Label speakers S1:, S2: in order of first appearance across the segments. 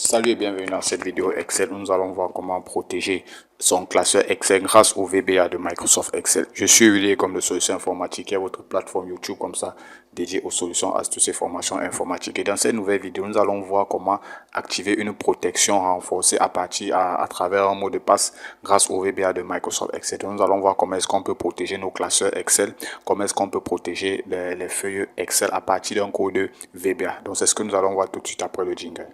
S1: Salut et bienvenue dans cette vidéo Excel. Nous allons voir comment protéger son classeur Excel grâce au VBA de Microsoft Excel. Je suis Willy comme de Solutions Informatiques, qui est votre plateforme YouTube comme ça dédiée aux solutions, astuces et formations informatiques. Et dans cette nouvelle vidéo, nous allons voir comment activer une protection renforcée à travers un mot de passe grâce au VBA de Microsoft Excel. Donc, nous allons voir comment est-ce qu'on peut protéger nos classeurs Excel, comment est-ce qu'on peut protéger les feuilles Excel à partir d'un code VBA. Donc c'est ce que nous allons voir tout de suite après le jingle.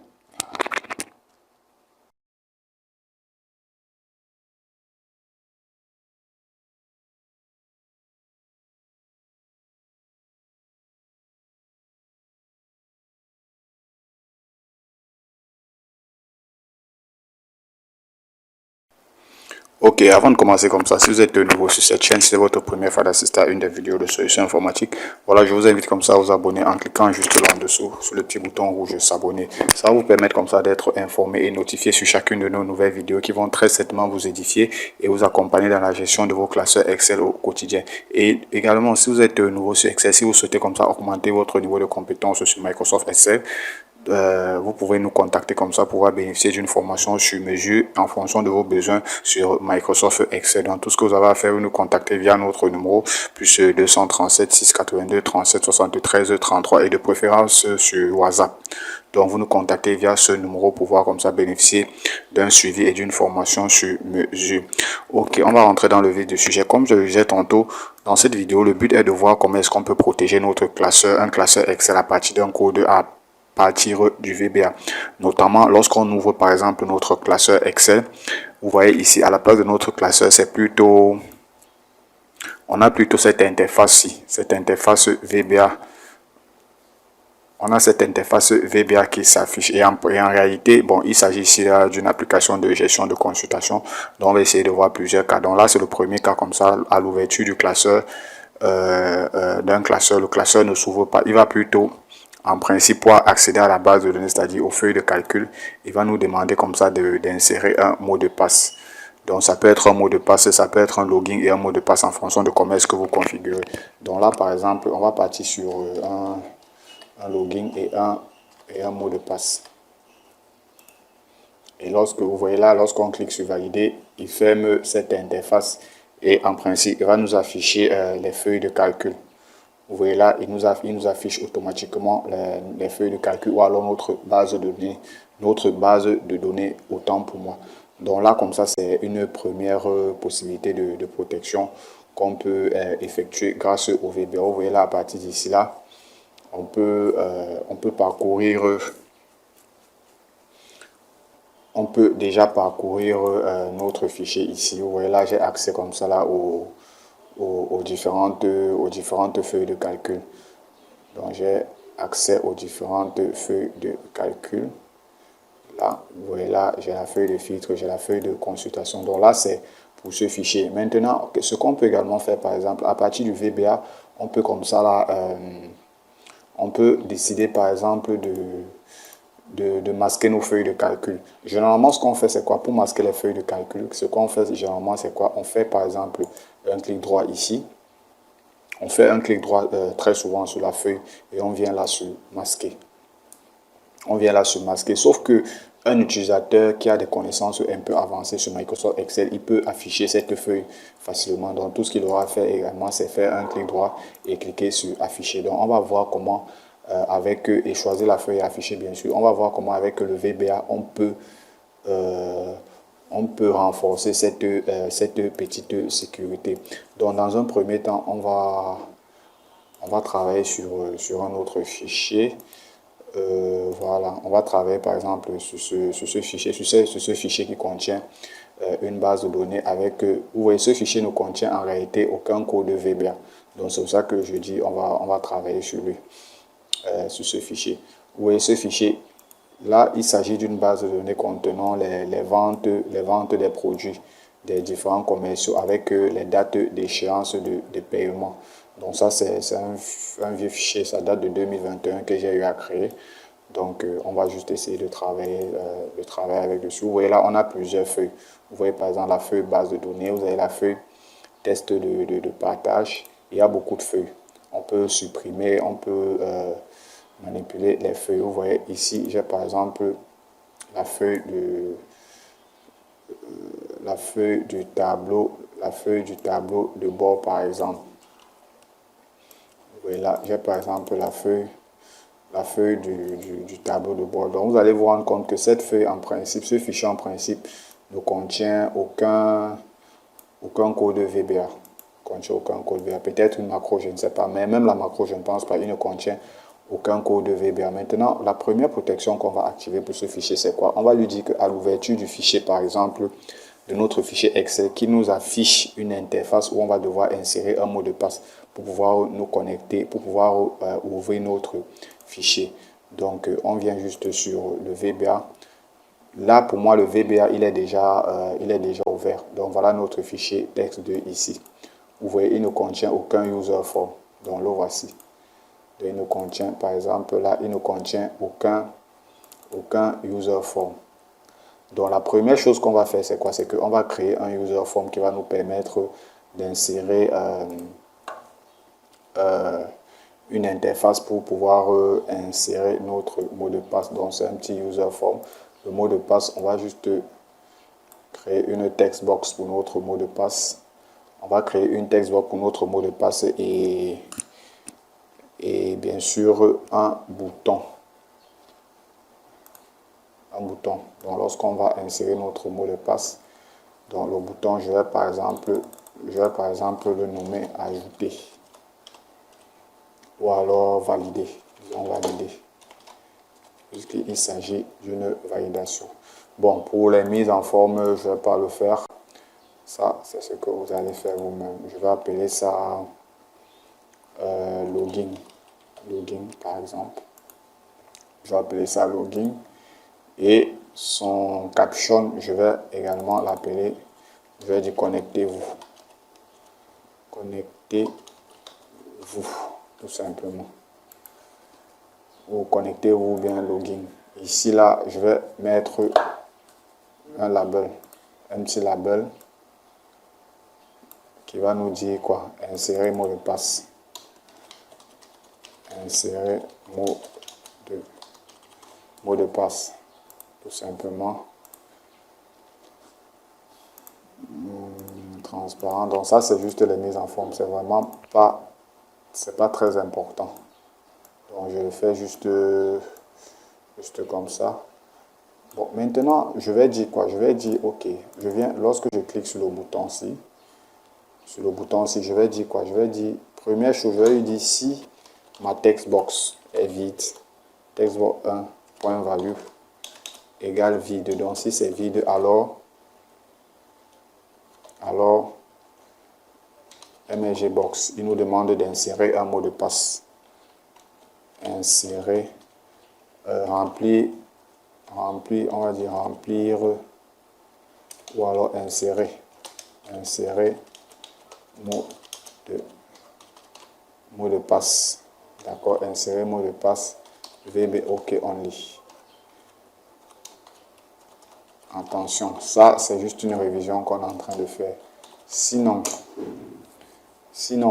S1: Ok, avant de commencer comme ça, si vous êtes nouveau sur cette chaîne, c'est votre première fois d'assister à une des vidéos de solutions informatiques, voilà, je vous invite comme ça à vous abonner en cliquant juste là en dessous sur le petit bouton rouge s'abonner. Ça va vous permettre comme ça d'être informé et notifié sur chacune de nos nouvelles vidéos qui vont très certainement vous édifier et vous accompagner dans la gestion de vos classeurs Excel au quotidien. Et également, si vous êtes nouveau sur Excel, si vous souhaitez comme ça augmenter votre niveau de compétence sur Microsoft Excel, vous pouvez nous contacter comme ça pour pouvoir bénéficier d'une formation sur mesure en fonction de vos besoins sur Microsoft Excel. Donc tout ce que vous avez à faire, vous nous contactez via notre numéro plus 237 682 37 73 33 et de préférence sur WhatsApp. Donc vous nous contactez via ce numéro pour pouvoir comme ça bénéficier d'un suivi et d'une formation sur mesure. Ok, on va rentrer dans le vif du sujet. Comme je le disais tantôt, dans cette vidéo, le but est de voir comment est-ce qu'on peut protéger notre classeur, un classeur Excel à partir d'un code à partir du VBA, notamment lorsqu'on ouvre par exemple notre classeur Excel. Vous voyez ici à la place de notre classeur, c'est plutôt, on a plutôt cette interface-ci, cette interface VBA. On a cette interface VBA qui s'affiche et en réalité, bon, il s'agit ici d'une application de gestion de consultation. Donc on va essayer de voir plusieurs cas. Donc là, c'est le premier cas comme ça, à l'ouverture du classeur, d'un classeur. Le classeur ne s'ouvre pas, il va plutôt en principe pour accéder à la base de données, c'est-à-dire aux feuilles de calcul, il va nous demander comme ça d'insérer un mot de passe. Donc ça peut être un mot de passe, ça peut être un login et un mot de passe en fonction de comment est-ce que vous configurez. Donc là par exemple, on va partir sur un login et un mot de passe. Et lorsque vous voyez là, lorsqu'on clique sur valider, il ferme cette interface et en principe il va nous afficher les feuilles de calcul. Vous voyez là, il nous affiche automatiquement les feuilles de calcul ou alors notre base de données, autant pour moi. Donc là, comme ça, c'est une première possibilité de protection qu'on peut effectuer grâce au VBA. Vous voyez là, à partir d'ici là, on peut parcourir, on peut déjà parcourir notre fichier ici. Vous voyez là, j'ai accès comme ça là aux différentes feuilles de calcul. Donc j'ai accès aux différentes feuilles de calcul. Là, vous voyez là, j'ai la feuille de filtre, j'ai la feuille de consultation. Donc là, c'est pour ce fichier. Maintenant, ce qu'on peut également faire, par exemple, à partir du VBA, on peut comme ça là, on peut décider par exemple de masquer nos feuilles de calcul. Généralement, ce qu'on fait, c'est quoi? Pour masquer les feuilles de calcul, ce qu'on fait généralement, c'est quoi? On fait par exemple un clic droit ici. On fait un clic droit très souvent sur la feuille et on vient là sur masquer. On vient là sur masquer. Sauf que un utilisateur qui a des connaissances un peu avancées sur Microsoft Excel, il peut afficher cette feuille facilement. Donc tout ce qu'il aura à faire également, c'est faire un clic droit et cliquer sur afficher. Donc on va voir comment et choisir la feuille affichée bien sûr. On va voir comment avec le VBA on peut renforcer cette petite sécurité. Donc dans un premier temps, on va travailler sur un autre fichier. Voilà, on va travailler par exemple sur ce fichier, sur ce fichier qui contient une base de données avec, vous voyez, ce fichier ne contient en réalité aucun code VBA. Donc c'est pour ça que je dis on va travailler sur lui, sur ce fichier. Vous voyez ce fichier, là il s'agit d'une base de données contenant les ventes des produits des différents commerciaux avec les dates d'échéance de paiement. Donc ça c'est un vieux fichier, ça date de 2021 que j'ai eu à créer. Donc on va juste essayer de travailler avec dessus. Vous voyez là, on a plusieurs feuilles. Vous voyez par exemple la feuille base de données, vous avez la feuille test de partage. Il y a beaucoup de feuilles. On peut supprimer, on peut manipuler les feuilles. Vous voyez ici, j'ai par exemple la feuille de la feuille du tableau de bord par exemple. Voilà, j'ai par exemple la feuille du tableau de bord. Donc vous allez vous rendre compte que cette feuille en principe, ce fichier en principe ne contient aucun code VBA. Contient aucun code VBA. Peut-être une macro, je ne sais pas, mais même la macro, je ne pense pas, il ne contient aucun code VBA. Maintenant, la première protection qu'on va activer pour ce fichier, c'est quoi? On va lui dire qu'à l'ouverture du fichier, par exemple, de notre fichier Excel, qui nous affiche une interface où on va devoir insérer un mot de passe pour pouvoir nous connecter, pour pouvoir ouvrir notre fichier. Donc, on vient juste sur le VBA. Là, pour moi, le VBA, il est déjà ouvert. Donc, voilà notre fichier text2 ici. Vous voyez, il ne contient aucun user form. Donc, le voici. Donc, il ne contient, par exemple, là, il ne contient aucun user form. Donc, la première chose qu'on va faire, c'est quoi? C'est qu'on va créer un user form qui va nous permettre d'insérer une interface pour pouvoir insérer notre mot de passe. Donc, c'est un petit user form. Le mot de passe, on va juste créer une text box pour notre mot de passe. On va créer une text box pour notre mot de passe et bien sûr un bouton. Donc, lorsqu'on va insérer notre mot de passe, dans le bouton, je vais par exemple le nommer ajouter ou alors valider. Disons valider, puisqu'il s'agit d'une validation. Bon, pour les mises en forme, je ne vais pas le faire. Ça, c'est ce que vous allez faire vous-même. Je vais appeler ça login. Login, par exemple. Je vais appeler ça login. Et son caption, je vais également l'appeler, je vais dire connectez-vous. Connectez-vous, tout simplement. Ou connectez-vous bien login. Ici, là, je vais mettre un label, un petit label qui va nous dire quoi? Insérer mot de passe. Insérer mot de passe. Tout simplement. Transparent. Donc ça, c'est juste les mises en forme. C'est vraiment pas, c'est pas très important. Donc je le fais juste comme ça. Bon, maintenant, je vais dire quoi? Je vais dire, ok, je viens, lorsque je clique sur le bouton-ci, je vais dire quoi? Je vais dire, première chose, je vais lui dire si ma text box est vide, textbox 1, point value, égale vide. Donc si c'est vide, alors mgbox, il nous demande d'insérer un mot de passe. Insérer, remplir, on va dire remplir, ou alors insérer mot de passe. D'accord, insérer mot de passe, VB OK only. Attention, ça c'est juste une révision qu'on est en train de faire. Sinon,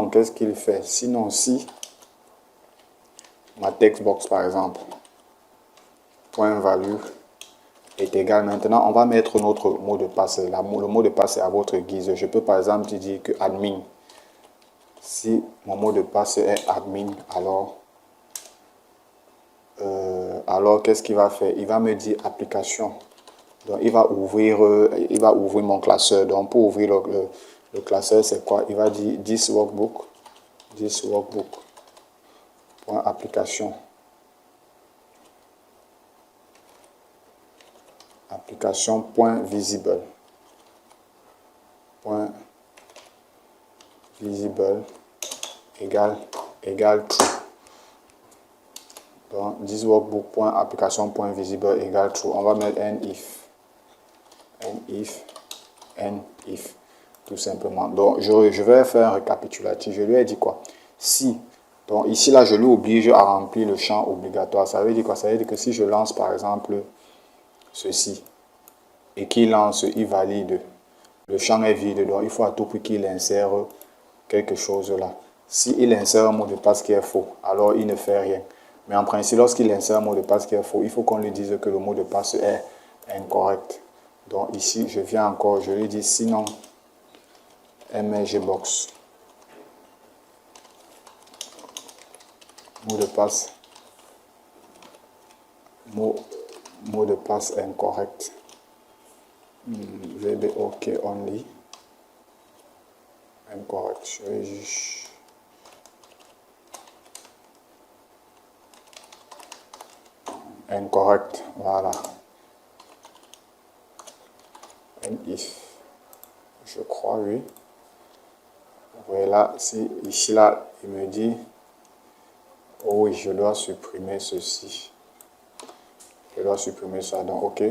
S1: qu'est-ce qu'il fait? Sinon, si ma textbox par exemple, point value est égal, maintenant on va mettre notre mot de passe. Le mot de passe est à votre guise. Je peux par exemple dire que admin. Si mon mot de passe est admin, alors qu'est-ce qu'il va faire? Il va me dire application. Donc il va ouvrir mon classeur. Donc pour ouvrir le classeur, c'est quoi? Il va dire this workbook, point application. Application point visible. Point visible égale true. Donc this workbook point application point visible égale true. On va mettre un if, tout simplement. Donc je vais faire un récapitulatif. Je lui ai dit quoi? Si, donc ici là je lui oblige à remplir le champ obligatoire. Ça veut dire quoi? Ça veut dire que si je lance par exemple ceci et qu'il lance, il valide, le champ est vide, donc il faut à tout prix qu'il insère quelque chose là. S'il insère un mot de passe qui est faux, alors il ne fait rien. Mais en principe, lorsqu'il insère un mot de passe qui est faux, il faut qu'on lui dise que le mot de passe est incorrect. Donc ici, je viens encore, je lui dis sinon mrgbox. Mot de passe. Mot de passe incorrect. VB OK only. Incorrect. Je vais juste... Incorrect. Voilà. And if. Je crois, oui. Voilà. Si ici, là, il me dit... Oh oui, je dois supprimer ceci. Je dois supprimer ça. Donc, OK.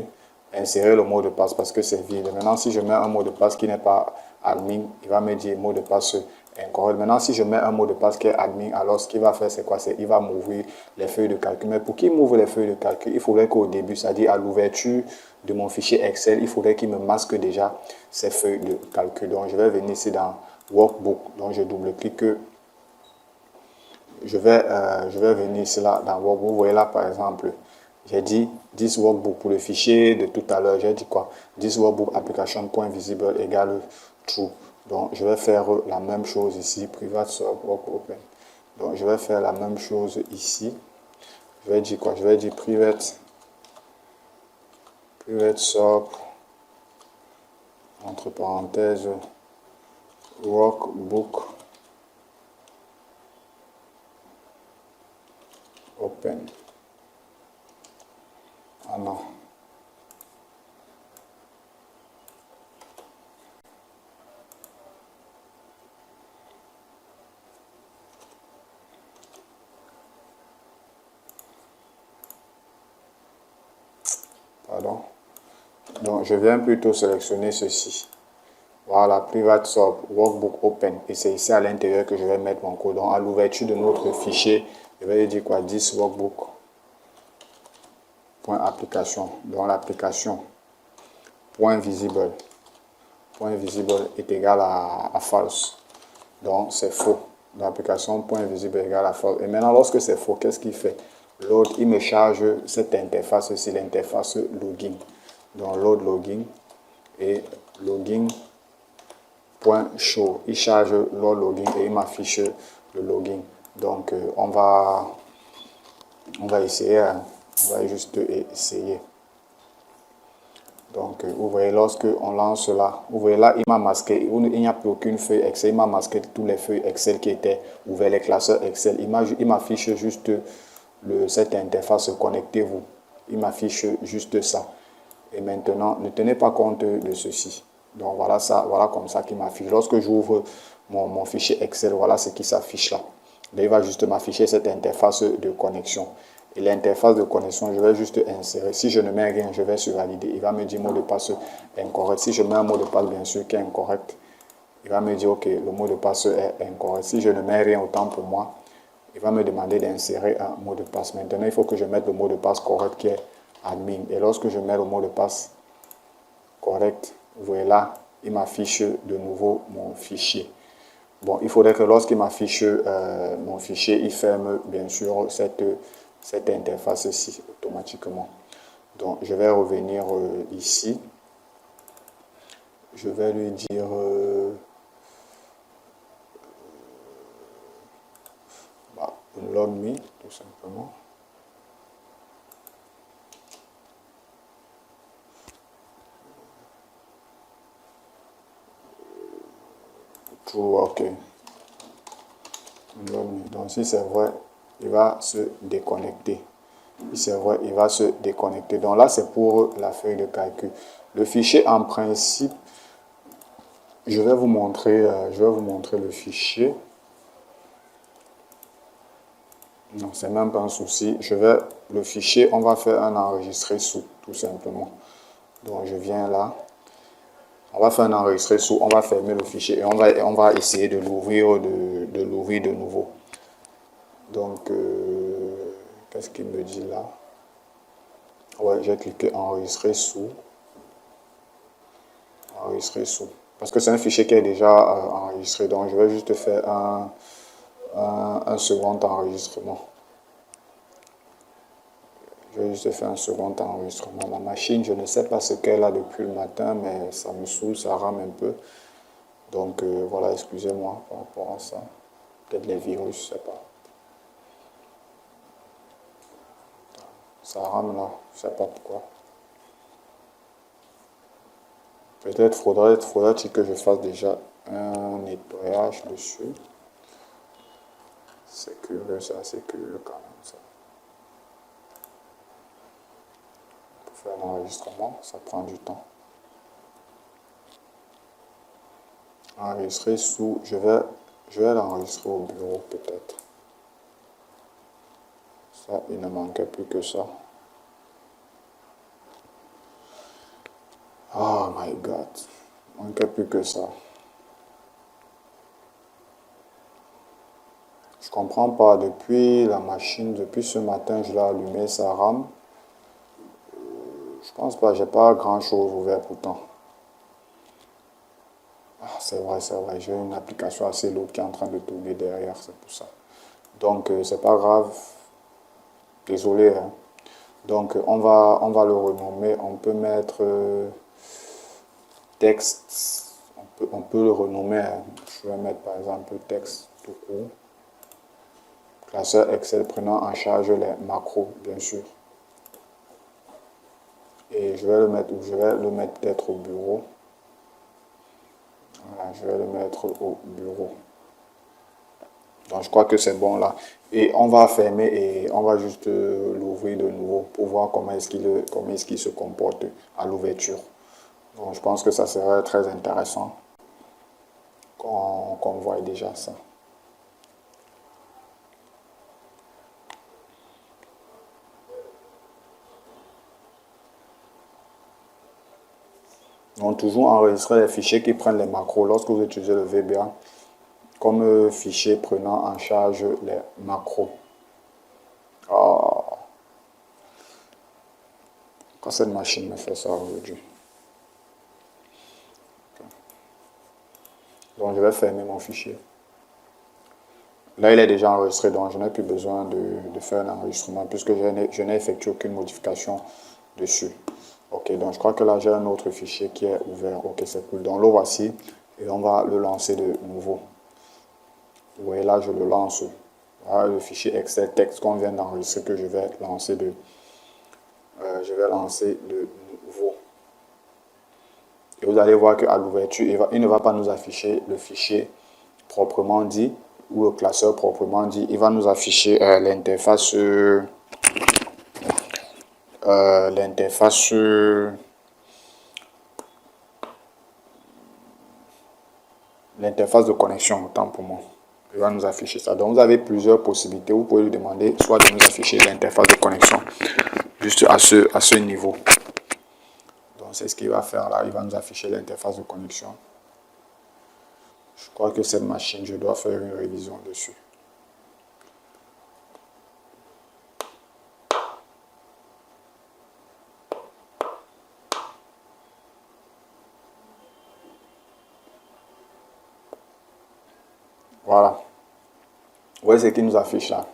S1: Insérer le mot de passe parce que c'est vide. Maintenant, si je mets un mot de passe qui n'est pas admin, il va me dire mot de passe incorrect. Maintenant, si je mets un mot de passe qui est admin, alors ce qu'il va faire, c'est quoi? C'est il va m'ouvrir les feuilles de calcul. Mais pour qu'il m'ouvre les feuilles de calcul, il faudrait qu'au début, c'est-à-dire à l'ouverture de mon fichier Excel, il faudrait qu'il me masque déjà ces feuilles de calcul. Donc, je vais venir ici dans Workbook. Donc, je double-clique. Je vais venir ici là dans Workbook. Vous voyez là, par exemple, j'ai dit this workbook pour le fichier de tout à l'heure. J'ai dit quoi? This workbook application.visible égale true. Donc, je vais faire la même chose ici. Private sub work open. Donc, je vais faire la même chose ici. Je vais dire quoi? Je vais dire private sub entre parenthèses workbook open. Ah non. Pardon. Donc, je viens plutôt sélectionner ceci. Voilà, Private Sub, Workbook Open. Et c'est ici à l'intérieur que je vais mettre mon code. Donc, à l'ouverture de notre fichier, je vais dire quoi? This workbook. Point application. Donc, l'application. Point visible. Point visible est égal à false. Donc, c'est faux. L'application point visible est égal à false. Et maintenant, lorsque c'est faux, qu'est-ce qu'il fait? Load, il me charge cette interface aussi, l'interface login. Donc, load login et login. Point show, il charge le login et il m'affiche le login. Donc on va essayer, hein. On va juste essayer. Donc vous voyez, lorsque on lance là, vous voyez là, il m'a masqué, il n'y a plus aucune feuille Excel, il m'a masqué tous les feuilles Excel qui étaient ouverts, les classeurs Excel. Il m'affiche juste cette interface connectez-vous. Il m'affiche juste ça. Et maintenant, ne tenez pas compte de ceci. Donc voilà ça, voilà comme ça qu'il m'affiche. Lorsque j'ouvre mon fichier Excel, voilà ce qui s'affiche là. Donc, il va juste m'afficher cette interface de connexion. Et l'interface de connexion, je vais juste insérer. Si je ne mets rien, je vais se valider. Il va me dire mot de passe incorrect. Si je mets un mot de passe, bien sûr, qui est incorrect, il va me dire ok, le mot de passe est incorrect. Si je ne mets rien, autant pour moi, il va me demander d'insérer un mot de passe. Maintenant, il faut que je mette le mot de passe correct qui est admin. Et lorsque je mets le mot de passe correct, vous voyez là, il m'affiche de nouveau mon fichier. Bon, il faudrait que lorsqu'il m'affiche mon fichier, il ferme bien sûr cette interface-ci automatiquement. Donc, je vais revenir ici. Je vais lui dire... unlock me, tout simplement. True, ok. Donc si c'est vrai, il va se déconnecter. Si c'est vrai, il va se déconnecter. Donc là, c'est pour la feuille de calcul. Le fichier, en principe, je vais vous montrer le fichier. Non, c'est même pas un souci. Le fichier, on va faire un enregistré sous, tout simplement. Donc je viens là. On va faire un enregistré sous, on va fermer le fichier et on va essayer de l'ouvrir de nouveau. Donc, qu'est-ce qu'il me dit là? Ouais, j'ai cliqué enregistrer sous. Enregistrer sous. Parce que c'est un fichier qui est déjà enregistré. Donc, je vais juste faire un second enregistrement. Je Je vais juste faire un second enregistrement. Ma machine, je ne sais pas ce qu'elle a depuis le matin, mais ça me saoule, ça rame un peu. Donc voilà, excusez-moi par rapport à ça. Peut-être les virus, je sais pas. Ça rame là, je sais pas pourquoi. Peut-être faudrait-il que je fasse déjà un nettoyage dessus. C'est curieux ça, c'est curieux quand même ça. Pour faire un enregistrement, ça prend du temps. Enregistrer sous, je vais l'enregistrer au bureau peut-être. Ça, il ne manquait plus que ça. Oh my god, il ne manquait plus que ça. Je comprends pas, depuis la machine, depuis ce matin, je l'ai allumé, ça rame. Je pense pas, j'ai pas grand chose ouvert pourtant. Ah, c'est vrai, j'ai une application assez lourde qui est en train de tourner derrière, c'est pour ça. Donc, c'est pas grave, désolé, hein. Donc, on va le renommer, on peut mettre texte, on peut le renommer, hein. Je vais mettre par exemple texte tout court. Classeur Excel prenant en charge les macros, bien sûr. Et je vais le mettre où? Je vais le mettre peut-être au bureau. Voilà, je vais le mettre au bureau. Donc je crois que c'est bon là. Et on va fermer et on va juste l'ouvrir de nouveau pour voir comment est-ce qu'il se comporte à l'ouverture. Donc je pense que ça serait très intéressant qu'on voit déjà ça. Donc toujours enregistrer les fichiers qui prennent les macros lorsque vous utilisez le VBA comme fichier prenant en charge les macros. Oh, quand cette machine me fait ça aujourd'hui. Donc je vais fermer mon fichier. Là, il est déjà enregistré, donc je n'ai plus besoin de faire un enregistrement puisque je n'ai effectué aucune modification dessus. Ok, donc je crois que là, j'ai un autre fichier qui est ouvert. Ok, c'est cool. Donc le voici et on va le lancer de nouveau. Vous voyez là, je le lance. Voilà le fichier Excel texte qu'on vient d'enregistrer que je vais lancer de nouveau. Et vous allez voir qu'à l'ouverture, il ne va pas nous afficher le fichier proprement dit ou le classeur proprement dit. Il va nous afficher l'interface l'interface de connexion, autant pour moi. Il va nous afficher ça. Donc vous avez plusieurs possibilités. Vous pouvez lui demander soit de nous afficher l'interface de connexion juste à ce niveau. Donc c'est ce qu'il va faire là. Il va nous afficher l'interface de connexion. Je crois que cette machine, je dois faire une révision dessus. Voilà. Vous voyez ce qu'il nous affiche là.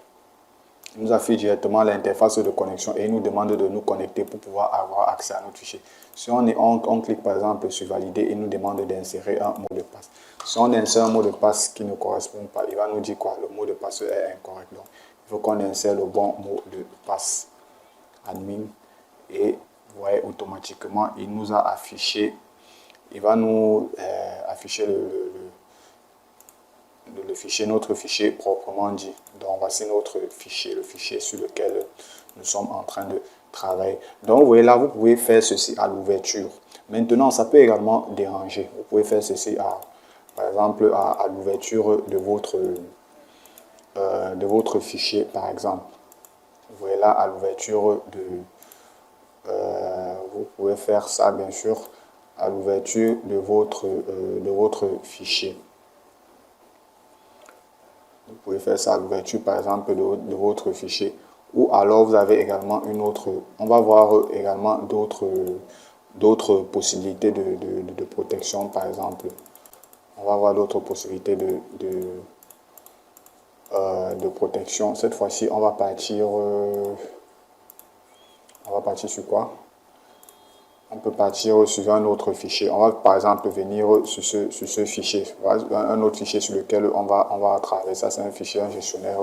S1: Il nous affiche directement l'interface de connexion et il nous demande de nous connecter pour pouvoir avoir accès à notre fichier. Si on clique par exemple sur valider, il nous demande d'insérer un mot de passe. Si on insère un mot de passe qui ne correspond pas, il va nous dire quoi? Le mot de passe est incorrect. Donc, il faut qu'on insère le bon mot de passe. Admin. Et vous voyez automatiquement, il nous a affiché, il va nous afficher notre fichier proprement dit. Donc voici notre fichier, le fichier sur lequel nous sommes en train de travailler. Donc vous voyez là, vous pouvez faire ceci à l'ouverture. Maintenant, ça peut également déranger. Vous pouvez faire ceci par exemple à l'ouverture de votre fichier, par exemple. Vous voyez là, à l'ouverture vous pouvez faire ça bien sûr à l'ouverture de votre fichier. Vous pouvez faire ça à l'ouverture par exemple de votre fichier. Ou alors vous avez également une autre, on va voir également d'autres possibilités de protection par exemple. On va voir d'autres possibilités de protection. Cette fois-ci, on va partir On va partir sur quoi? On peut partir sur un autre fichier. On va par exemple venir sur ce fichier. Un autre fichier sur lequel on va travailler. Ça, c'est un fichier, un gestionnaire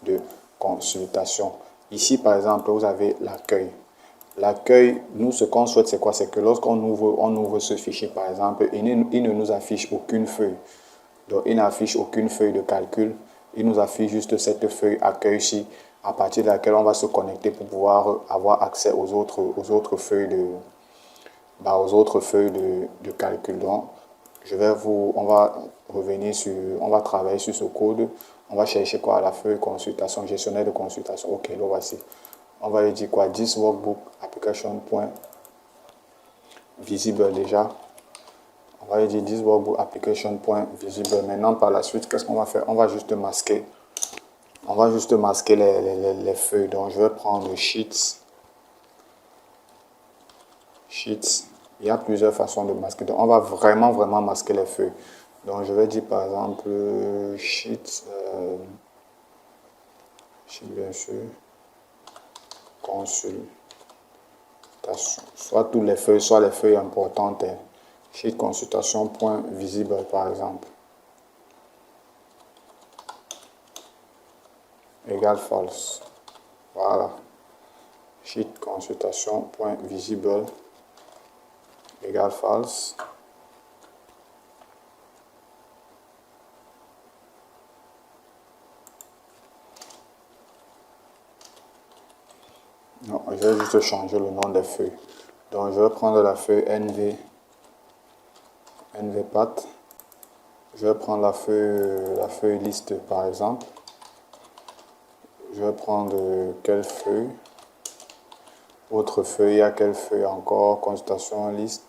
S1: de consultation. Ici, par exemple, vous avez l'accueil. L'accueil, nous, ce qu'on souhaite, c'est quoi? C'est que lorsqu'on ouvre ce fichier, par exemple, il ne nous affiche aucune feuille. Donc, il n'affiche aucune feuille de calcul. Il nous affiche juste cette feuille accueil-ci, à partir de laquelle on va se connecter pour pouvoir avoir accès aux autres feuilles de calcul. Donc, on va revenir sur, on va travailler sur ce code. On va chercher quoi? La feuille consultation, gestionnaire de consultation. Ok, le voici. On va lui dire quoi? This workbook application point visible déjà. On va lui dire this workbook application point visible. Maintenant, par la suite, qu'est-ce qu'on va faire? On va juste masquer. On va juste masquer les feuilles. Donc, je vais prendre sheets. Sheets. Il y a plusieurs façons de masquer. Donc, on va vraiment masquer les feuilles. Donc, je vais dire par exemple sheets. Sheet, bien sûr. Consultation. Soit toutes les feuilles, soit les feuilles importantes. Sheet consultation point visible par exemple. Égale false. Voilà. Sheet consultation point visible égale false. Non, je vais juste changer le nom des feuilles. Donc je vais prendre la feuille NVPath. Je vais prendre la feuille liste par exemple. Je vais prendre quelle feuille? Autre feuille, il y a quelle feuille encore? Consultation liste.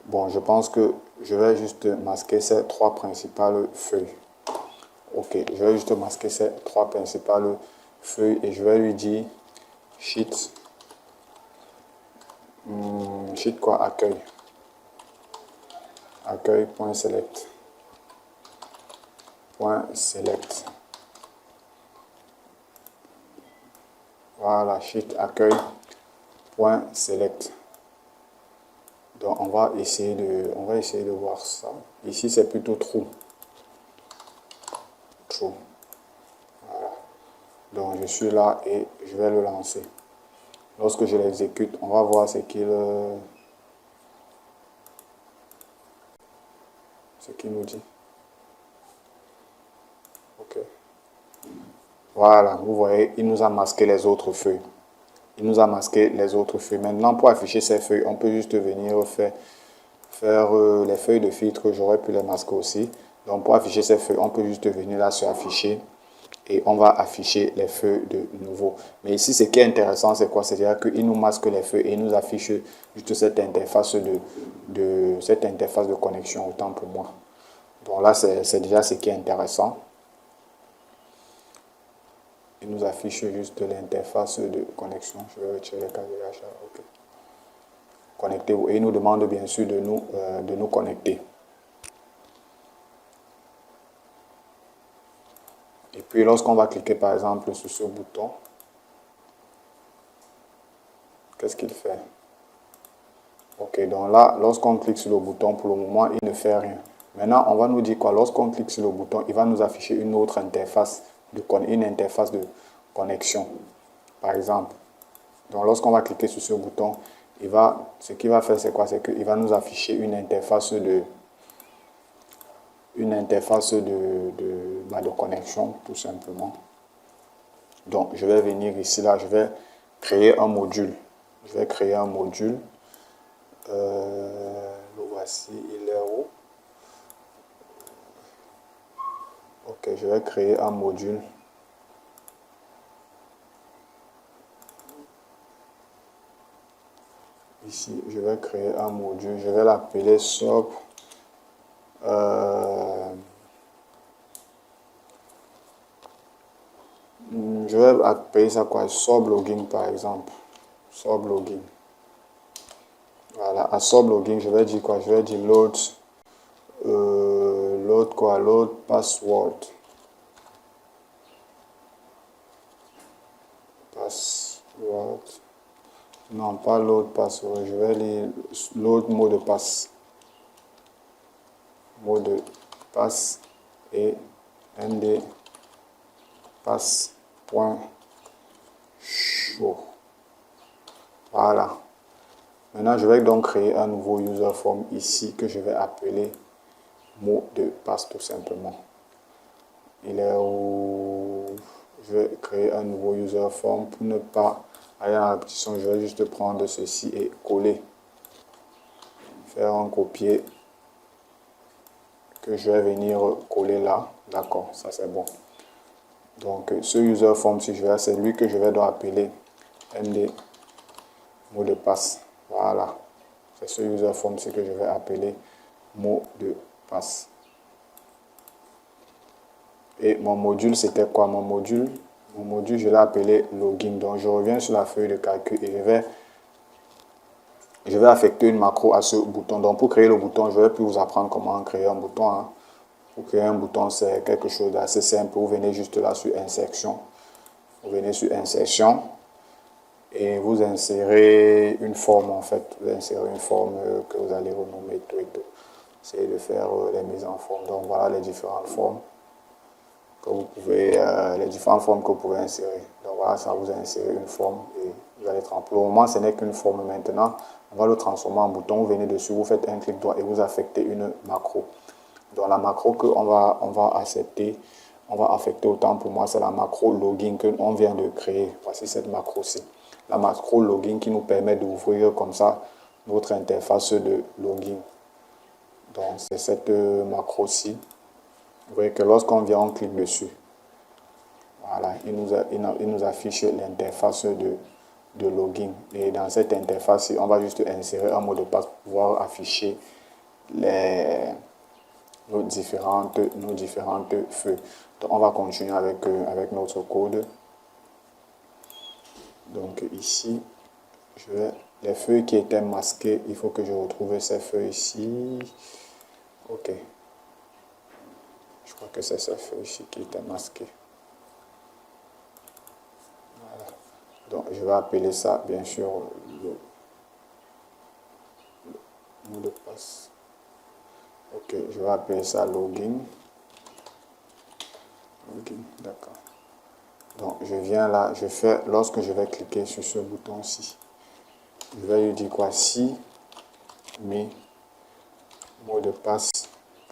S1: Bon, je pense que je vais juste masquer ces trois principales feuilles. Ok, je vais juste masquer ces trois principales feuilles et je vais lui dire sheet. Sheet quoi? Accueil. Accueil.select. Select. Voilà, sheet accueil.select. Donc on va essayer de voir ça. Ici c'est plutôt true. True. Voilà. Donc je suis là et je vais le lancer. Lorsque je l'exécute, on va voir ce qu'il nous dit. Ok. Voilà, vous voyez, il nous a masqué les autres feuilles. Il nous a masqué les autres feuilles. Maintenant, pour afficher ces feuilles, on peut juste venir faire les feuilles de filtre. J'aurais pu les masquer aussi. Donc, pour afficher ces feuilles, on peut juste venir là sur afficher. Et on va afficher les feuilles de nouveau. Mais ici, ce qui est intéressant, c'est quoi? C'est-à-dire qu'il nous masque les feuilles et il nous affiche juste cette interface de connexion, autant pour moi. Donc là, c'est déjà ce qui est intéressant. Il nous affiche juste l'interface de connexion. Je vais retirer le cadrage. Ok. Connectez-vous. Et il nous demande bien sûr de nous connecter. Et puis lorsqu'on va cliquer par exemple sur ce bouton, qu'est-ce qu'il fait? Ok, donc là, lorsqu'on clique sur le bouton, pour le moment, il ne fait rien. Maintenant, on va nous dire quoi? Lorsqu'on clique sur le bouton, il va nous afficher une autre interface, une interface de connexion, par exemple. Donc, lorsqu'on va cliquer sur ce bouton, ce qu'il va faire, c'est quoi? C'est qu'il va nous afficher une interface de connexion, tout simplement. Donc, je vais venir ici, là, je vais créer un module. Je vais créer un module. Le voici, il est où? Ok, je vais créer un module. Ici, je vais créer un module. Je vais l'appeler SOP. Je vais appeler ça quoi? SOP login par exemple. SOP login. Voilà, à SOP login, je vais dire quoi? Je vais dire load password. Non, pas l'autre password. Je vais lire l'autre mot de passe. Mot de passe et md passe.show. Voilà. Maintenant, je vais donc créer un nouveau user form ici que je vais appeler mot de passe tout simplement. Il est où? Je vais créer un nouveau user form pour ne pas aller en répétition. Je vais juste prendre ceci et coller. Faire un copier que je vais venir coller là. D'accord, ça c'est bon. Donc ce user form, si je vais, c'est lui que je vais donc appeler md mot de passe. Voilà. C'est ce user form ci que je vais appeler mot de passe. Et mon module, c'était quoi? Mon module, je l'ai appelé login. Donc, je reviens sur la feuille de calcul et je vais affecter une macro à ce bouton. Donc, pour créer le bouton, je vais plus vous apprendre comment créer un bouton. Hein. Pour créer un bouton, c'est quelque chose d'assez simple. Vous venez juste là sur insertion. Vous venez sur insertion et vous insérez une forme en fait. Vous insérez une forme que vous allez renommer tout et tout. Essayez de faire les mises en forme. Donc, voilà les différentes formes. Que vous pouvez, les différentes formes que vous pouvez insérer. Donc voilà, ça vous a inséré une forme et vous allez tremper. Pour le moment, ce n'est qu'une forme. Maintenant, on va le transformer en bouton. Vous venez dessus, vous faites un clic droit et vous affectez une macro. Donc la macro qu'on va accepter, on va affecter autant pour moi, c'est la macro login que on vient de créer. Voici cette macro-ci. La macro login qui nous permet d'ouvrir comme ça notre interface de login. Donc c'est cette macro-ci. Vous voyez que lorsqu'on vient, on clique dessus. Voilà, il nous affiche l'interface de login. Et dans cette interface, on va juste insérer un mot de passe pour pouvoir afficher nos différentes feuilles. Donc, on va continuer avec notre code. Donc ici, les feuilles qui étaient masquées, il faut que je retrouve ces feuilles ici. Ok. Je crois que c'est ces feuilles ici qui étaient masquées. Voilà. Donc je vais appeler ça, bien sûr, le mot de passe. Ok, je vais appeler ça login. Login, d'accord. Donc je viens là, lorsque je vais cliquer sur ce bouton-ci, je vais lui dire quoi? Si mes mot de passe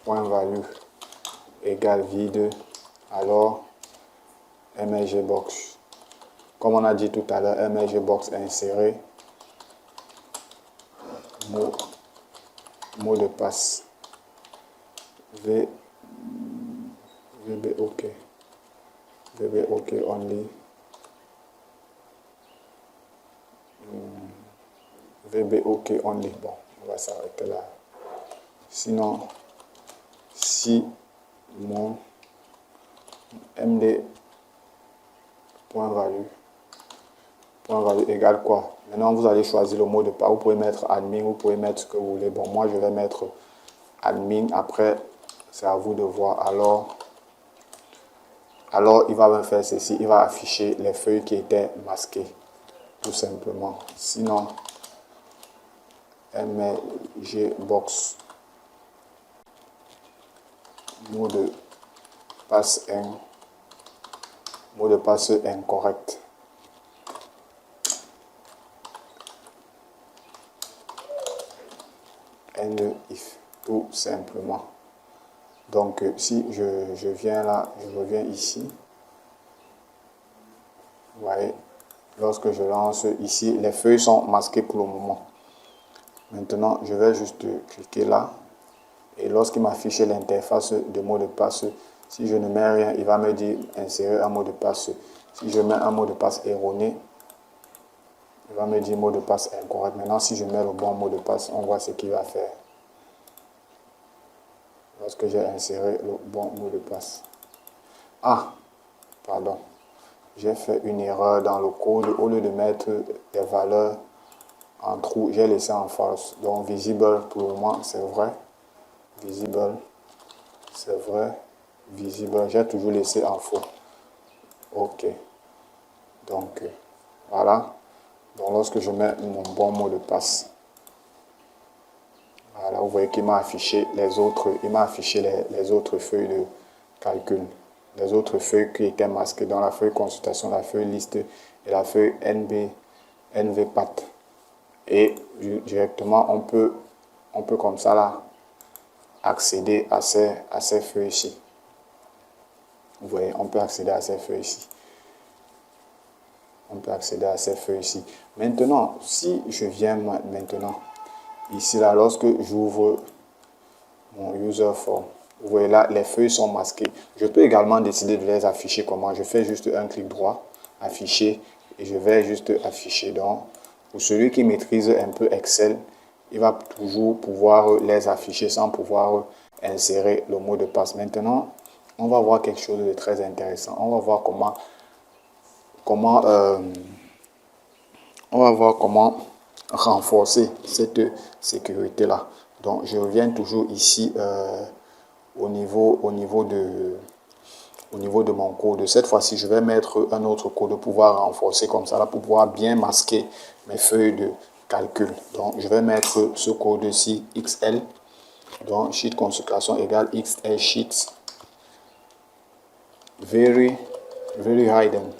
S1: point value égale vide, alors mlgbox. Comme on a dit tout à l'heure, mlgbox inséré mot de passe vbok only vbok only. Bon, on va s'arrêter là. Sinon, si mon md point value égale quoi? Maintenant, vous allez choisir le mot de passe. Vous pouvez mettre admin, vous pouvez mettre ce que vous voulez. Bon, moi, je vais mettre admin. Après, c'est à vous de voir. Alors, il va me faire ceci. Il va afficher les feuilles qui étaient masquées. Tout simplement. Sinon, mlgbox mot de passe incorrect. End if, tout simplement. Donc si je viens là, je reviens ici, vous voyez, lorsque je lance ici, les feuilles sont masquées pour le moment. Maintenant, je vais juste cliquer là, et lorsqu'il m'affiche l'interface de mot de passe, si je ne mets rien, il va me dire insérer un mot de passe. Si je mets un mot de passe erroné, il va me dire mot de passe incorrect. Maintenant, si je mets le bon mot de passe, on voit ce qu'il va faire. Lorsque j'ai inséré le bon mot de passe. Ah, pardon. J'ai fait une erreur dans le code. Au lieu de mettre des valeurs en true, j'ai laissé en false. Donc, visible, pour le moment, c'est vrai. Visible, c'est vrai. Visible, j'ai toujours laissé en faux. Ok. Donc, voilà. Donc lorsque je mets mon bon mot de passe, voilà, vous voyez qu'il m'a affiché les autres, les autres feuilles de calcul, les autres feuilles qui étaient masquées dans la feuille consultation, la feuille liste et la feuille NVPAT. Et directement, on peut comme ça là accéder à ces feuilles ici. Vous voyez, on peut accéder à ces feuilles ici. On peut accéder à ces feuilles ici. Maintenant, si je viens maintenant ici là, lorsque j'ouvre mon user form, vous voyez là, les feuilles sont masquées. Je peux également décider de les afficher comment. Je fais juste un clic droit, afficher, et je vais juste afficher. Donc, pour celui qui maîtrise un peu Excel, il va toujours pouvoir les afficher sans pouvoir insérer le mot de passe. Maintenant, on va voir quelque chose de très intéressant. On va voir comment renforcer cette sécurité là. Donc je reviens toujours ici au niveau de mon code. Cette fois-ci, je vais mettre un autre code pour pouvoir renforcer comme ça là, pour pouvoir bien masquer mes feuilles de calcul. Donc je vais mettre ce code-ci XL. Donc sheet consultation égale XL sheets very hidden.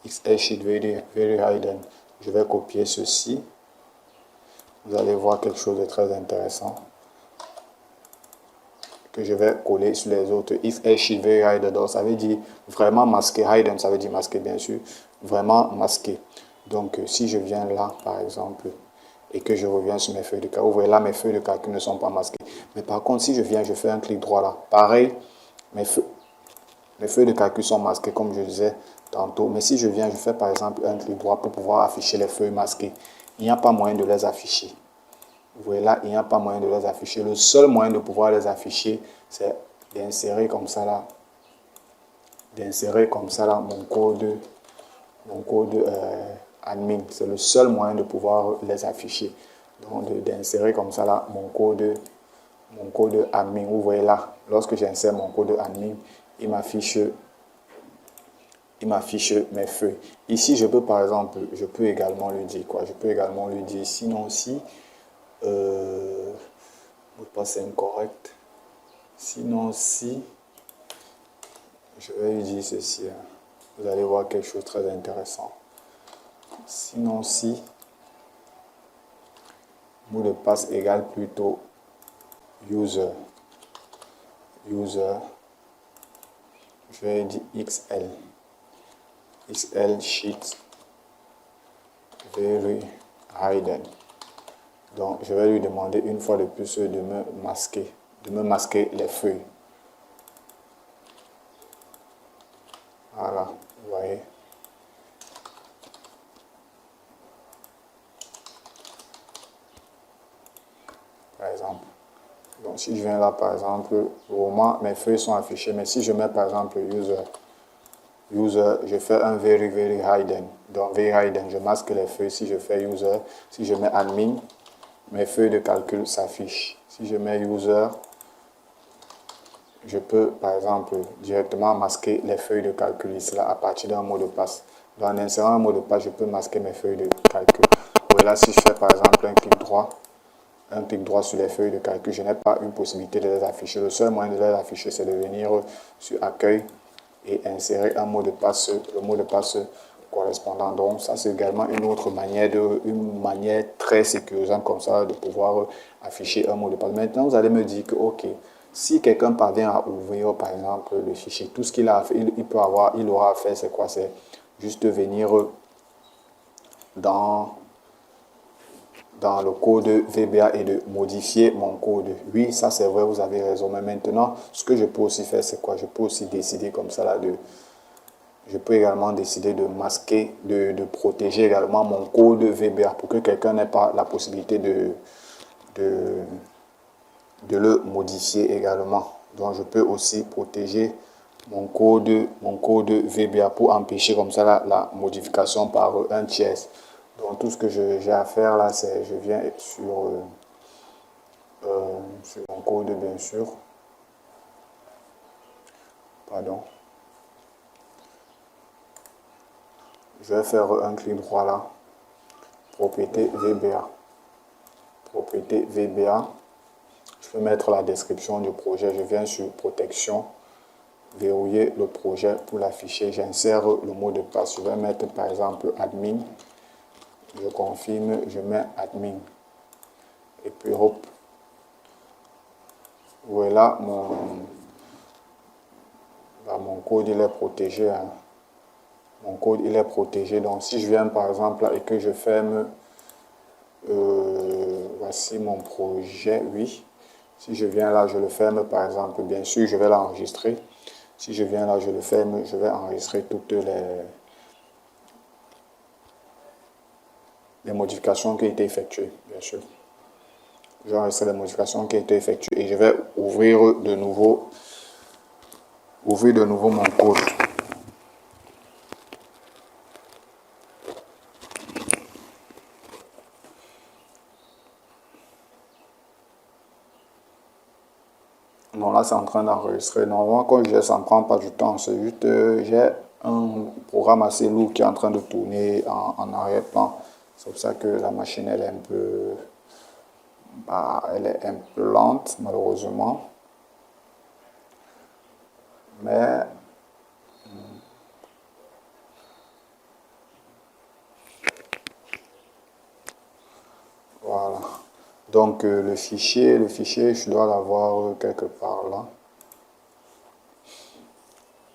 S1: XL sheet very hidden. Je vais copier ceci. Vous allez voir quelque chose de très intéressant que je vais coller sur les autres. XL sheet very hidden. Donc ça veut dire vraiment masqué. Hidden, ça veut dire masqué bien sûr. Vraiment masqué. Donc si je viens là par exemple et que je reviens sur mes feuilles de calcul, vous voyez là mes feuilles de calcul ne sont pas masquées. Mais par contre si je viens, je fais un clic droit là. Pareil, mes feuilles de calcul sont masquées comme je disais tantôt. Mais si je viens, je fais par exemple un clic droit pour pouvoir afficher les feuilles masquées. Il n'y a pas moyen de les afficher. Vous voyez là, il n'y a pas moyen de les afficher. Le seul moyen de pouvoir les afficher, c'est d'insérer comme ça là. D'insérer comme ça là mon code admin. C'est le seul moyen de pouvoir les afficher. Donc d'insérer comme ça là mon code admin. Vous voyez là, lorsque j'insère mon code admin, il m'affiche mes feuilles. Ici, je peux par exemple, je peux également lui dire quoi? Je peux également lui dire sinon si mot de passe incorrect. Sinon si je vais lui dire ceci, hein. Vous allez voir quelque chose de très intéressant. Sinon si mot de passe égale plutôt user, je vais dire XL sheet very hidden. Donc je vais lui demander une fois de plus de me masquer les feuilles. Voilà, vous voyez. Par exemple. Donc si je viens là par exemple, au moment mes feuilles sont affichées, mais si je mets par exemple user, je fais un very hidden. Donc very hidden, je masque les feuilles. Si je fais user, si je mets admin, mes feuilles de calcul s'affichent. Si je mets user, je peux par exemple directement masquer les feuilles de calcul ici là à partir d'un mot de passe. Donc en insérant un mot de passe, je peux masquer mes feuilles de calcul. Voilà, si je fais par exemple un clic droit sur les feuilles de calcul, je n'ai pas une possibilité de les afficher. Le seul moyen de les afficher, c'est de venir sur accueil et insérer un mot de passe, le mot de passe correspondant. Donc ça c'est également une autre manière, une manière très sécurisante comme ça de pouvoir afficher un mot de passe. Maintenant vous allez me dire que ok, si quelqu'un parvient à ouvrir par exemple le fichier, tout ce qu'il a fait, il aura à faire c'est quoi? C'est juste venir dans le code VBA et de modifier mon code. Oui, ça c'est vrai, vous avez raison. Mais maintenant, ce que je peux aussi faire, c'est quoi? Je peux aussi décider comme ça là je peux également décider de masquer, de protéger également mon code VBA pour que quelqu'un n'ait pas la possibilité de le modifier également. Donc je peux aussi protéger mon code VBA pour empêcher comme ça la modification par un tiers. Donc tout ce que j'ai à faire là, c'est je viens sur mon code bien sûr. Pardon. Je vais faire un clic droit là. Propriété VBA. Propriété VBA. Je vais mettre la description du projet. Je viens sur protection. Verrouiller le projet pour l'afficher. J'insère le mot de passe. Je vais mettre par exemple admin. Je confirme. Je mets admin. Et puis hop. Voilà mon code il est protégé. Hein. Mon code il est protégé. Donc si je viens par exemple et que je ferme, voici mon projet, oui. Si je viens là, je le ferme par exemple, bien sûr je vais l'enregistrer. Si je viens là, je le ferme, je vais enregistrer toutes les modifications qui ont été effectuées, bien sûr. Je vais enregistrer les modifications qui ont été effectuées et je vais ouvrir de nouveau mon code. Non, là, c'est en train d'enregistrer. Normalement, quand je ça ne prend pas du temps. C'est juste, j'ai un programme assez lourd qui est en train de tourner en arrière-plan. C'est pour ça que la machine, elle est un peu, elle est un peu lente, malheureusement. Mais, voilà. Donc, le fichier, je dois l'avoir quelque part là.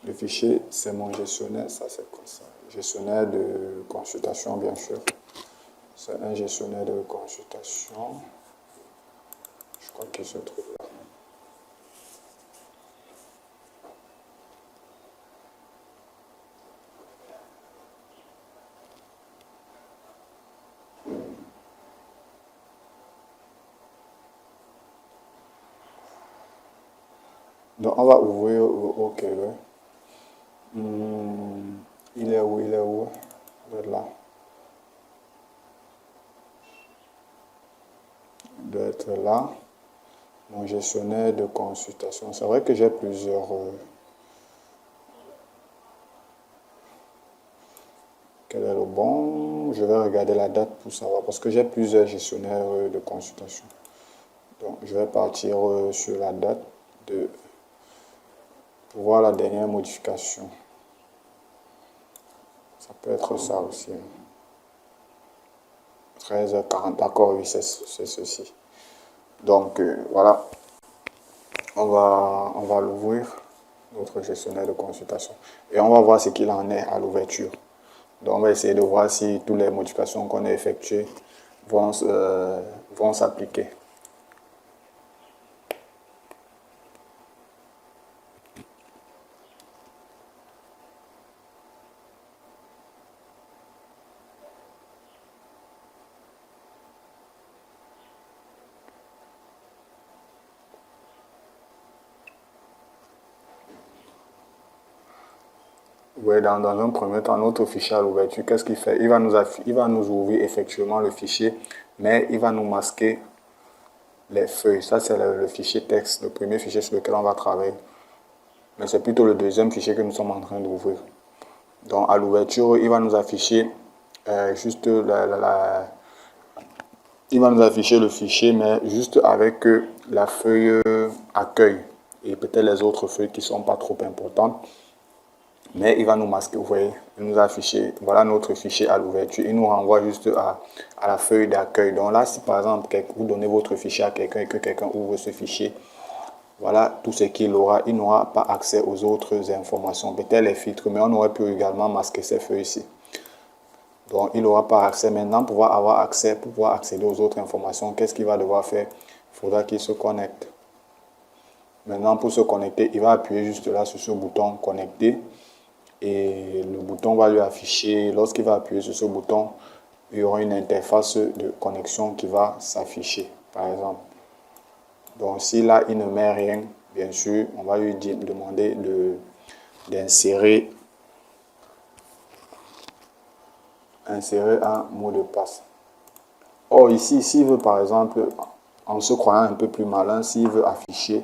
S1: Le fichier, c'est mon gestionnaire, ça c'est quoi ça? Gestionnaire de consultation, bien sûr. C'est un gestionnaire de consultation. Je crois qu'il se trouve là. Donc, on va ouvrir OK. Il est où? Il est où? Il est là. Il doit être là. Mon gestionnaire de consultation. C'est vrai que j'ai plusieurs. Quel est le bon? Je vais regarder la date pour savoir. Parce que j'ai plusieurs gestionnaires de consultation. Donc, je vais partir sur la date pour voir la dernière modification. Ça peut être ça aussi. 13h40, d'accord, oui, c'est ceci. Donc, voilà. On va l'ouvrir, notre gestionnaire de consultation. Et on va voir ce qu'il en est à l'ouverture. Donc, on va essayer de voir si toutes les modifications qu'on a effectuées vont s'appliquer. Oui, dans un premier temps, notre fichier à l'ouverture, qu'est-ce qu'il fait? Il va nous ouvrir effectivement le fichier, mais il va nous masquer les feuilles. Ça, c'est le fichier texte, le premier fichier sur lequel on va travailler. Mais c'est plutôt le deuxième fichier que nous sommes en train d'ouvrir. Donc, à l'ouverture, il va nous afficher juste il va nous afficher le fichier, mais juste avec la feuille accueil et peut-être les autres feuilles qui ne sont pas trop importantes. Mais il va nous masquer, vous voyez, il nous a affiché, voilà notre fichier à l'ouverture. Il nous renvoie juste à la feuille d'accueil. Donc là, si par exemple, vous donnez votre fichier à quelqu'un et que quelqu'un ouvre ce fichier, voilà tout ce qu'il aura. Il n'aura pas accès aux autres informations, peut-être les filtres, mais on aurait pu également masquer ces feuilles-ci. Donc, il n'aura pas accès. Maintenant, pour avoir accès, pour pouvoir accéder aux autres informations, qu'est-ce qu'il va devoir faire? Il faudra qu'il se connecte. Maintenant, pour se connecter, il va appuyer juste là sur ce bouton connecter. Et le bouton va lui afficher, lorsqu'il va appuyer sur ce bouton, il y aura une interface de connexion qui va s'afficher, par exemple. Donc, si là, il ne met rien, bien sûr, on va lui demander d'insérer un mot de passe. Or, ici, s'il veut, par exemple, en se croyant un peu plus malin, s'il veut afficher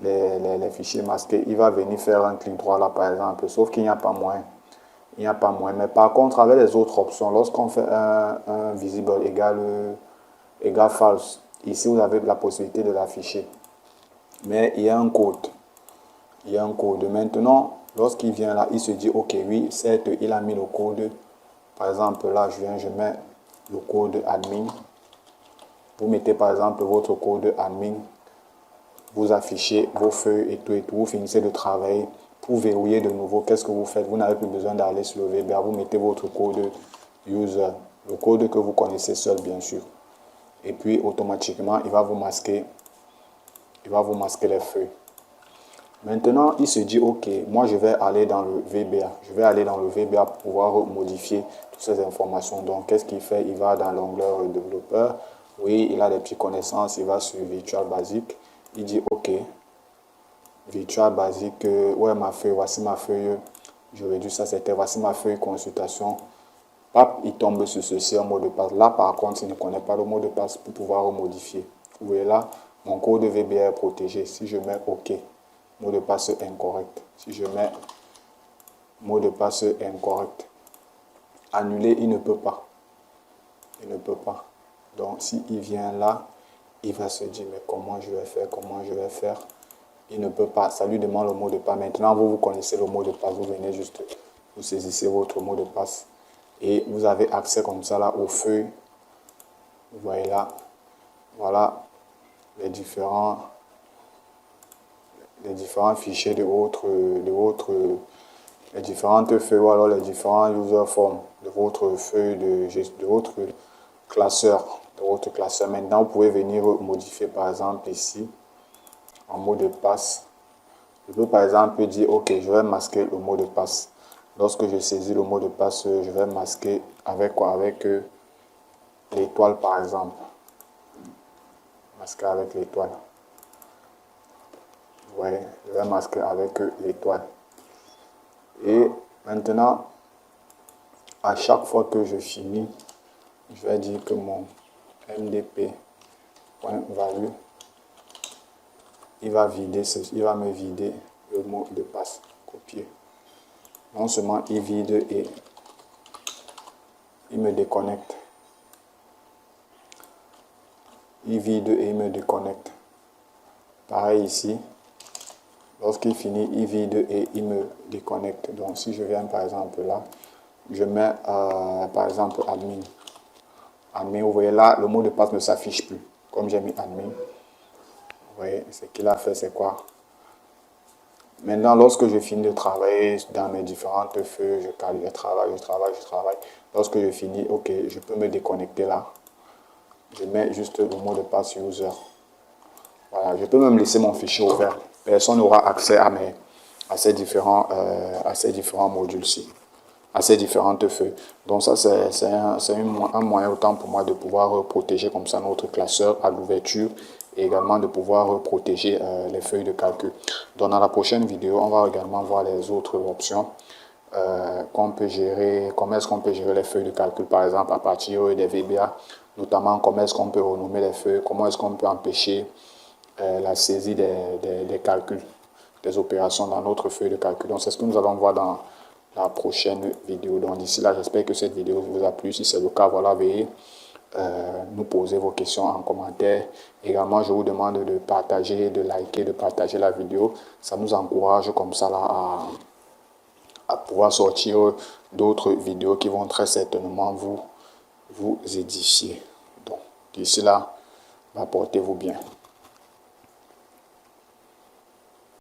S1: les fichiers masqués, il va venir faire un clic droit là, par exemple, sauf qu'il n'y a pas moyen. Il n'y a pas moins. Mais par contre, avec les autres options, lorsqu'on fait un visible égale false, ici vous avez la possibilité de l'afficher. Mais il y a un code. Il y a un code. Maintenant, lorsqu'il vient là, il se dit, ok, oui, certes, il a mis le code. Par exemple, là, je mets le code admin. Vous mettez par exemple votre code admin. Vous affichez vos feuilles et tout. Vous finissez de travailler. Pour verrouiller de nouveau, qu'est-ce que vous faites? Vous n'avez plus besoin d'aller sur le VBA. Vous mettez votre code user. Le code que vous connaissez seul, bien sûr. Et puis, automatiquement, il va vous masquer les feuilles. Maintenant, il se dit, ok, moi je vais aller dans le VBA. Je vais aller dans le VBA pour pouvoir modifier toutes ces informations. Donc, qu'est-ce qu'il fait? Il va dans l'onglet développeur. Oui, il a des petites connaissances. Il va sur Visual Basic. Il dit, ok, Visual Basic, ouais, ma feuille, voici ma feuille. J'aurais dû ça, c'était, voici ma feuille consultation. Hop, il tombe sur ceci en mot de passe. Là, par contre, il ne connaît pas le mot de passe pour pouvoir modifier. Vous voyez là, mon code VBA est protégé. Si je mets OK, mot de passe incorrect. Si je mets mot de passe incorrect, annuler, il ne peut pas. Il ne peut pas. Donc, s'il vient là, il va se dire, mais comment je vais faire, comment je vais faire? Il ne peut pas. Ça lui demande le mot de passe. Maintenant, vous connaissez le mot de passe. Vous venez juste, vous saisissez votre mot de passe. Et vous avez accès comme ça là aux feuilles. Vous voyez là. Voilà les différents fichiers les différentes feuilles ou alors les différents user forms de votre feuille de votre classeur. Maintenant, vous pouvez venir modifier par exemple ici en mot de passe. Je peux par exemple dire ok, je vais masquer le mot de passe. Lorsque je saisis le mot de passe, je vais masquer avec quoi? Avec l'étoile par exemple. Masquer avec l'étoile. Vous voyez, je vais masquer avec l'étoile. Et maintenant, à chaque fois que je finis, je vais dire que mon mdp.value, il va me vider le mot de passe. Copier. Non seulement il vide et il me déconnecte. Il vide et il me déconnecte. Pareil ici. Lorsqu'il finit, il vide et il me déconnecte. Donc, si je viens par exemple là, je mets par exemple admin. Admin, vous voyez là, le mot de passe ne s'affiche plus. Comme j'ai mis admin. Vous voyez, ce qu'il a fait, c'est quoi? Maintenant, lorsque je finis de travailler dans mes différentes feuilles, je travaille. Lorsque je finis, ok, je peux me déconnecter là. Je mets juste le mot de passe user. Voilà, je peux même laisser mon fichier ouvert. Personne n'aura accès à ces différents modules-ci, à ces différentes feuilles. Donc ça, c'est un moyen autant pour moi de pouvoir protéger comme ça notre classeur à l'ouverture et également de pouvoir protéger les feuilles de calcul. Donc dans la prochaine vidéo, on va également voir les autres options qu'on peut gérer, comment est-ce qu'on peut gérer les feuilles de calcul par exemple à partir des VBA, notamment comment est-ce qu'on peut renommer les feuilles, comment est-ce qu'on peut empêcher la saisie des calculs, des opérations dans notre feuille de calcul. Donc c'est ce que nous allons voir dans la prochaine vidéo. Donc d'ici là, j'espère que cette vidéo vous a plu. Si c'est le cas, voilà, veuillez nous poser vos questions en commentaire. Également, je vous demande de partager, de liker, de partager la vidéo. Ça nous encourage comme ça là à pouvoir sortir d'autres vidéos qui vont très certainement vous édifier. Donc d'ici là, portez-vous bien.